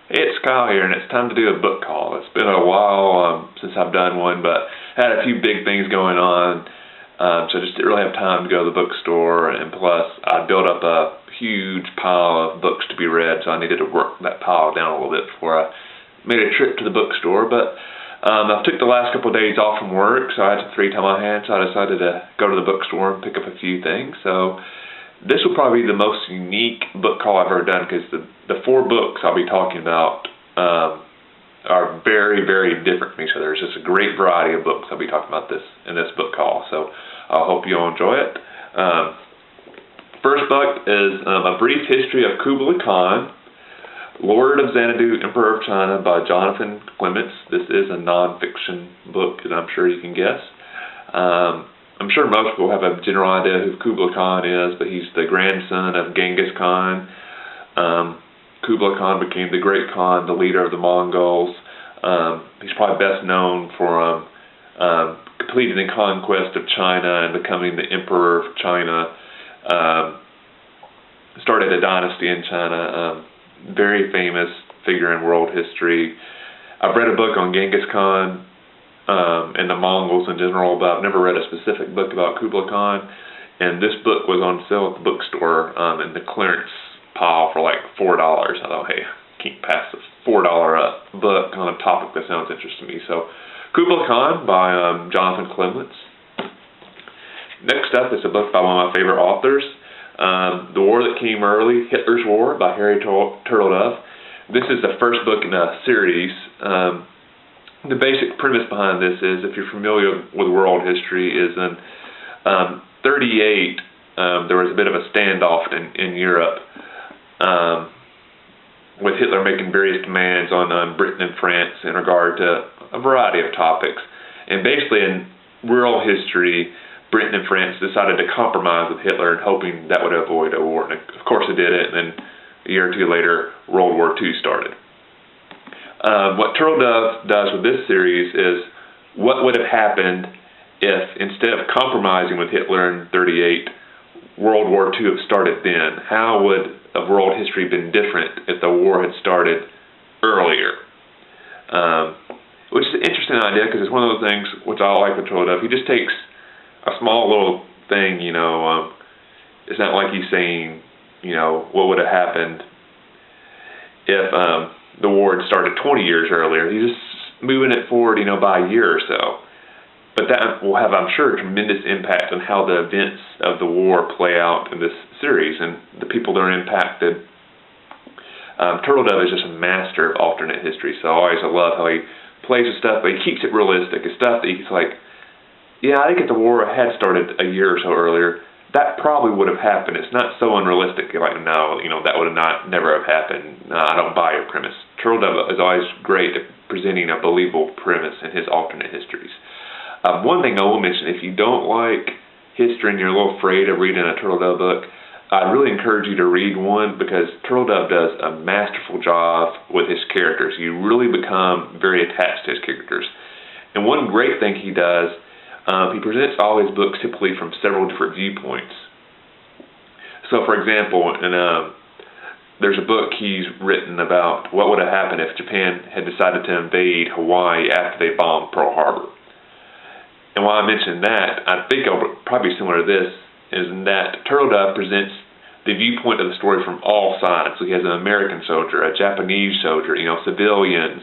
Hey, it's Kyle here, and it's time to do a book call. It's been a while since I've done one, but I had a few big things going on, so I just didn't really have time to go to the bookstore, and plus I built up a huge pile of books to be read, so I needed to work that pile down a little bit before I made a trip to the bookstore. But I took the last couple of days off from work, so I had some free time on hand, so I decided to go to the bookstore and pick up a few things. So this will probably be the most unique book call I've ever done, because the four books I'll be talking about are very, very different from each other. There's just a great variety of books I'll be talking about in this book call, so I hope you'll enjoy it. First book is A Brief History of Kublai Khan, Lord of Xanadu, Emperor of China, by Jonathan Clements. This is a non-fiction book, as I'm sure you can guess. I'm sure most people have a general idea who Kublai Khan is, but he's the grandson of Genghis Khan. Kublai Khan became the Great Khan, the leader of the Mongols. He's probably best known for completing the conquest of China and becoming the Emperor of China. Started a dynasty in China. Very famous figure in world history. I've read a book on Genghis Khan and the Mongols in general, but I've never read a specific book about Kublai Khan. And this book was on sale at the bookstore in the clearance pile for like $4. I thought, hey, can't pass this $4 book on a topic that sounds interesting to me. So, Kublai Khan by Jonathan Clements. Next up is a book by one of my favorite authors, The War That Came Early, Hitler's War by Hary Turtledove. This is the first book in a series. The basic premise behind this is, if you're familiar with world history, is in 1938 there was a bit of a standoff in Europe with Hitler making various demands on Britain and France in regard to a variety of topics. And basically in world history, Britain and France decided to compromise with Hitler in hoping that would avoid a war. And of course it did it, and then a year or two later, World War II started. What Turtledove does with this series is, what would have happened if, instead of compromising with Hitler in 1938, World War II had started then? How would world history have been different if the war had started earlier? Which is an interesting idea, because it's one of those things which I like with Turtledove. He just takes a small little thing, it's not like he's saying, what would have happened if the war had started 20 years earlier. He's just moving it forward, by a year or so. But that will have, I'm sure, a tremendous impact on how the events of the war play out in this series and the people that are impacted. Turtledove is just a master of alternate history, so I love how he plays with stuff, but he keeps it realistic. It's stuff that he's like, yeah, I think if the war had started a year or so earlier, that probably would have happened. It's not so unrealistic. You're like, no, that would have never have happened. No, I don't buy your premise. Turtledove is always great at presenting a believable premise in his alternate histories. One thing I will mention, if you don't like history and you're a little afraid of reading a Turtledove book, I'd really encourage you to read one, because Turtledove does a masterful job with his characters. You really become very attached to his characters. And one great thing he does, he presents all his books typically from several different viewpoints. So, for example, there's a book he's written about what would have happened if Japan had decided to invade Hawaii after they bombed Pearl Harbor. And why I mentioned that, I think it'll probably be similar to this, is that Turtledove presents the viewpoint of the story from all sides. So he has an American soldier, a Japanese soldier, civilians,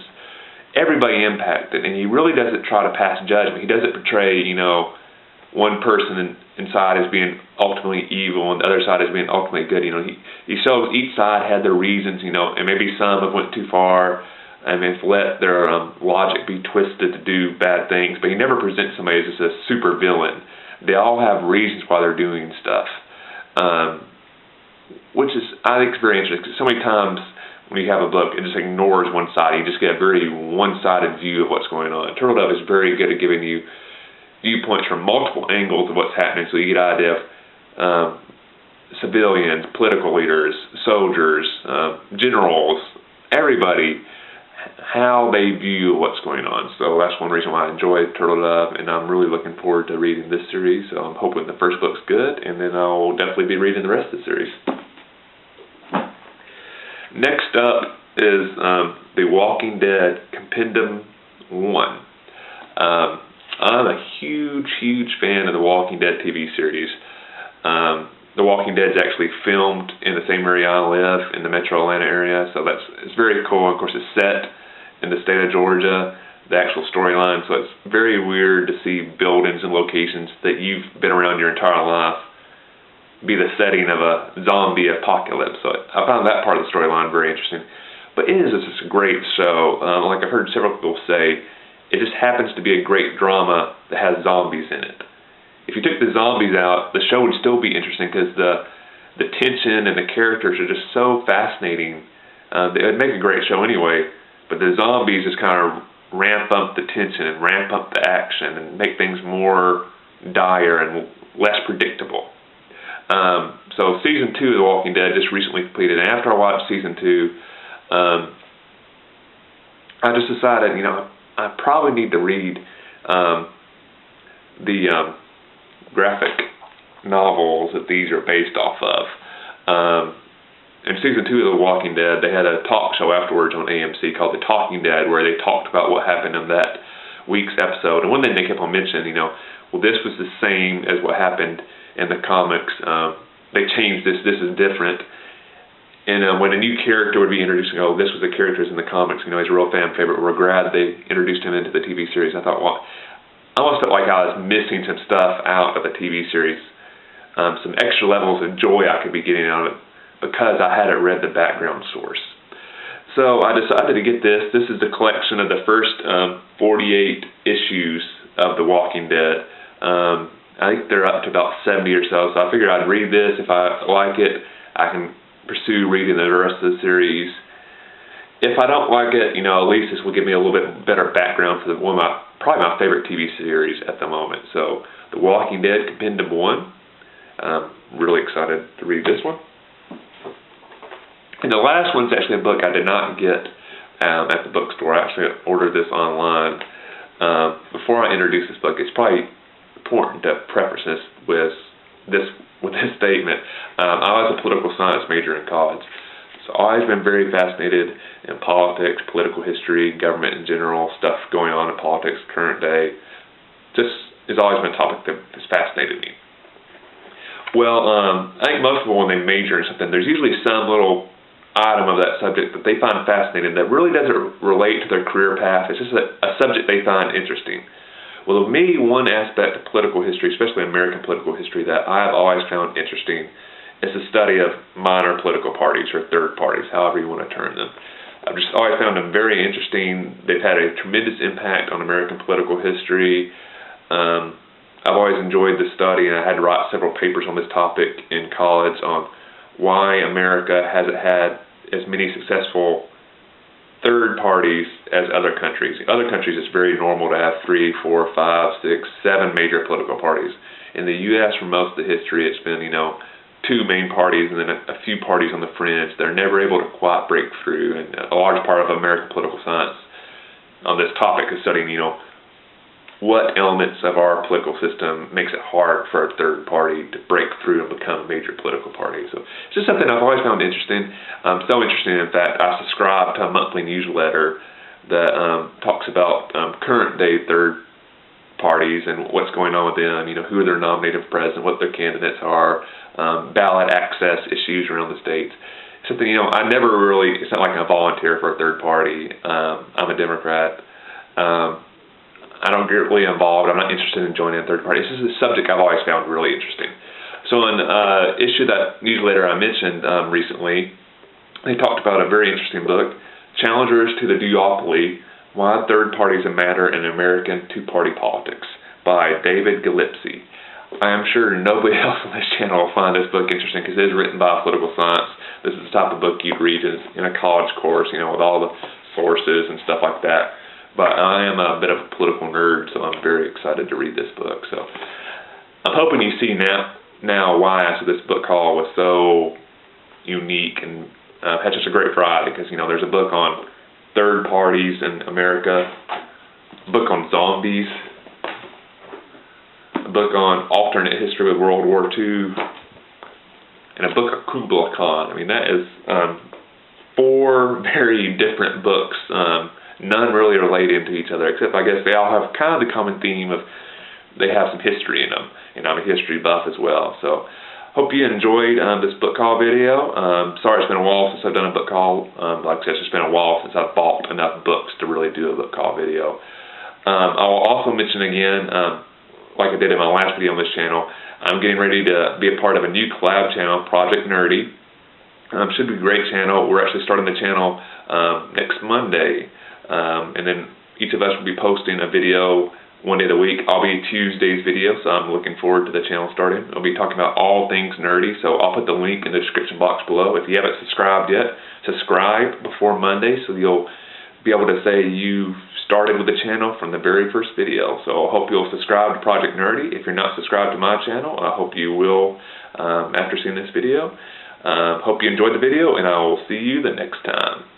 everybody impacted, and he really doesn't try to pass judgment. He doesn't portray, one person inside as being ultimately evil and the other side as being ultimately good. He shows each side had their reasons, and maybe some have went too far and they've let their logic be twisted to do bad things, but he never presents somebody as just a super villain. They all have reasons why they're doing stuff, which is, I think, is very interesting, because so many times when you have a book, it just ignores one side. You just get a very one-sided view of what's going on. Turtledove is very good at giving you viewpoints from multiple angles of what's happening, so you get an idea of civilians, political leaders, soldiers, generals, everybody, how they view what's going on. So that's one reason why I enjoy Turtledove, and I'm really looking forward to reading this series. So I'm hoping the first book's good, and then I'll definitely be reading the rest of the series. Next up is The Walking Dead Compendium 1. I'm a huge fan of The Walking Dead TV series. The Walking Dead is actually filmed in the same area I live, in the metro Atlanta area, so it's very cool. Of course, it's set in the state of Georgia, the actual storyline, so it's very weird to see buildings and locations that you've been around your entire life be the setting of a zombie apocalypse. So I found that part of the storyline very interesting. But it's just a great show. Like I've heard several people say, it just happens to be a great drama that has zombies in it. If you took the zombies out, the show would still be interesting because the tension and the characters are just so fascinating. It would make a great show anyway, but the zombies just kind of ramp up the tension and ramp up the action and make things more dire and less predictable. So season 2 of The Walking Dead just recently completed, and after I watched season 2, I just decided, I probably need to read the graphic novels that these are based off of. In season 2 of The Walking Dead, they had a talk show afterwards on AMC called The Talking Dead, where they talked about what happened in that week's episode. And one thing they kept on mentioning, well, this was the same as what happened in the comics. They changed this is different. And when a new character would be introduced, this was the characters in the comics, he's a real fan favorite. We're glad they introduced him into the TV series. I thought, well, I almost felt like I was missing some stuff out of the TV series, some extra levels of joy I could be getting out of it because I hadn't read the background source. So I decided to get this. This is the collection of the first 48 issues of The Walking Dead. I think they're up to about 70 or so, so I figured I'd read this. If I like it, I can pursue reading the rest of the series. If I don't like it, at least this will give me a little bit better background for probably my favorite TV series at the moment. So, The Walking Dead Compendium 1. I'm really excited to read this one. And the last one's actually a book I did not get at the bookstore. I actually ordered this online. Before I introduce this book, it's probably important to preface this with this statement. I was a political science major in college. So I've always been very fascinated in politics, political history, government in general, stuff going on in politics current day. This has always been a topic that has fascinated me. Well, I think most people, when they major in something, there's usually some little item of that subject that they find fascinating that really doesn't relate to their career path. It's just a subject they find interesting. Well, to me, one aspect of political history, especially American political history, that I've always found interesting is the study of minor political parties or third parties, however you want to term them. I've just always found them very interesting. They've had a tremendous impact on American political history. I've always enjoyed the study, and I had to write several papers on this topic in college on why America hasn't had as many successful third parties as other countries. In other countries, it's very normal to have 3, 4, 5, 6, 7 major political parties. In the U.S., for most of the history, it's been, 2 main parties and then a few parties on the fringe. They're never able to quite break through, and a large part of American political science on this topic is studying, what elements of our political system makes it hard for a third party to break through and become a major political party. So it's just something I've always found interesting. So interesting, in fact, I subscribe to a monthly newsletter that talks about current day third parties and what's going on with them, who they're nominated for president, what their candidates are, ballot access issues around the states. Something, I never really, it's not like I volunteer for a third party. I'm a Democrat. I don't get really involved. I'm not interested in joining a third party. This is a subject I've always found really interesting. So in issue that newsletter I mentioned recently, they talked about a very interesting book, Challengers to the Duopoly, Why Third Parties Matter in American Two-Party Politics, by David Gillespie. I am sure nobody else on this channel will find this book interesting because it is written by a political science. This is the type of book you'd read in a college course, with all the sources and stuff like that. But I am a bit of a political nerd, so I'm very excited to read this book. So I'm hoping you see now why I said this book haul was so unique and had such a great variety, because there's a book on third parties in America, a book on zombies, a book on alternate history of World War II, and a book of Kublai Khan. I mean, that is 4 very different books, none really related to each other, except I guess they all have kind of the common theme of they have some history in them, and I'm a history buff as well. So hope you enjoyed this book haul video. Sorry it's been a while since I've done a book haul. Like I said, it's just been a while since I've bought enough books to really do a book haul video. I will also mention again, like I did in my last video on this channel, I'm getting ready to be a part of a new collab channel, Project Nerdy. Should be a great channel. We're actually starting the channel next Monday, and then each of us will be posting a video one day of the week. I'll be Tuesday's video, so I'm looking forward to the channel starting. I'll be talking about all things nerdy, so I'll put the link in the description box below. If you haven't subscribed yet, subscribe before Monday, so you'll be able to say you've started with the channel from the very first video. So I hope you'll subscribe to Project Nerdy. If you're not subscribed to my channel, I hope you will after seeing this video. Hope you enjoyed the video, and I will see you the next time.